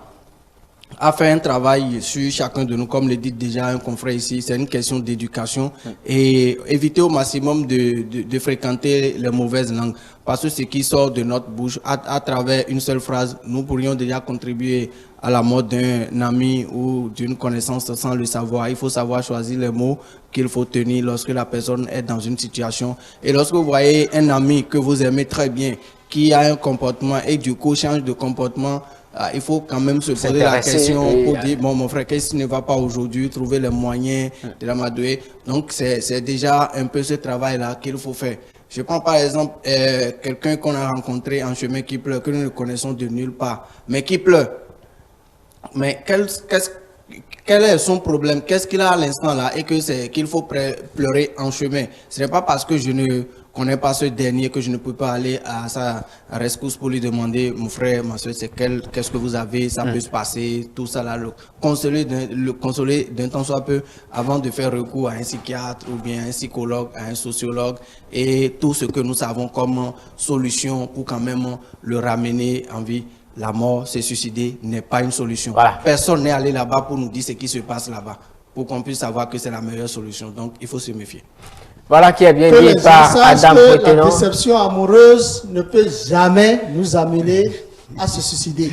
à faire un travail sur chacun de nous, comme le dit déjà un confrère ici, c'est une question d'éducation et éviter au maximum de fréquenter les mauvaises langues. Parce que ce qui sort de notre bouche, à travers une seule phrase, nous pourrions déjà contribuer à la mort d'un ami ou d'une connaissance sans le savoir. Il faut savoir choisir les mots qu'il faut tenir lorsque la personne est dans une situation. Et lorsque vous voyez un ami que vous aimez très bien, qui a un comportement et du coup change de comportement, il faut quand même se poser la question pour dire, bon, mon frère, qu'est-ce qui ne va pas aujourd'hui, trouver les moyens de l'amadouer. Donc, c'est déjà un peu ce travail-là qu'il faut faire. Je prends par exemple quelqu'un qu'on a rencontré en chemin qui pleure, que nous ne connaissons de nulle part, mais qui pleure. Mais quel est son problème? Qu'est-ce qu'il a à l'instant là et qu'il faut pleurer en chemin? Ce n'est pas parce que je ne connais pas ce dernier que je ne peux pas aller à sa rescousse pour lui demander, mon frère, ma soeur, qu'est-ce que vous avez, ça peut se passer, tout ça là, le consoler d'un temps soit peu avant de faire recours à un psychiatre ou bien à un psychologue, à un sociologue et tout ce que nous savons comme solution pour quand même le ramener en vie. La mort, se suicider n'est pas une solution. Voilà. Personne n'est allé là-bas pour nous dire ce qui se passe là-bas, pour qu'on puisse savoir que c'est la meilleure solution. Donc, il faut se méfier. Voilà qui est bien dit par Adam Potenon. La déception amoureuse ne peut jamais nous amener à se suicider.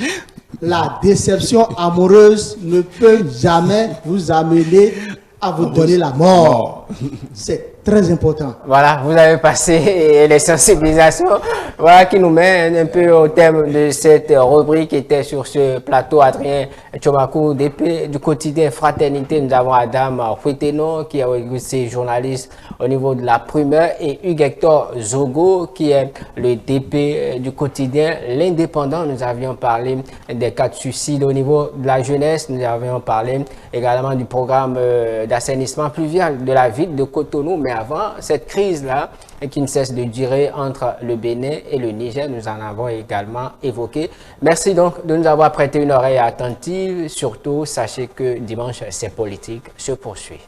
La déception amoureuse ne peut jamais vous amener à vous donner la mort. C'est très important. Voilà, vous avez passé les sensibilisations, voilà qui nous mène un peu au thème de cette rubrique qui était sur ce plateau. Adrien Tchomakou, DP du quotidien Fraternité. Nous avons Adam Potenon qui est journaliste au niveau de la Primeur et Hugues Hector Zogo qui est le DP du quotidien L'Indépendant. Nous avions parlé des cas de suicide au niveau de la jeunesse. Nous avions parlé également du programme d'assainissement pluvial de la ville de Cotonou. Mais avant cette crise-là, qui ne cesse de durer entre le Bénin et le Niger, nous en avons également évoqué. Merci donc de nous avoir prêté une oreille attentive. Surtout, sachez que dimanche, c'est politique se poursuit.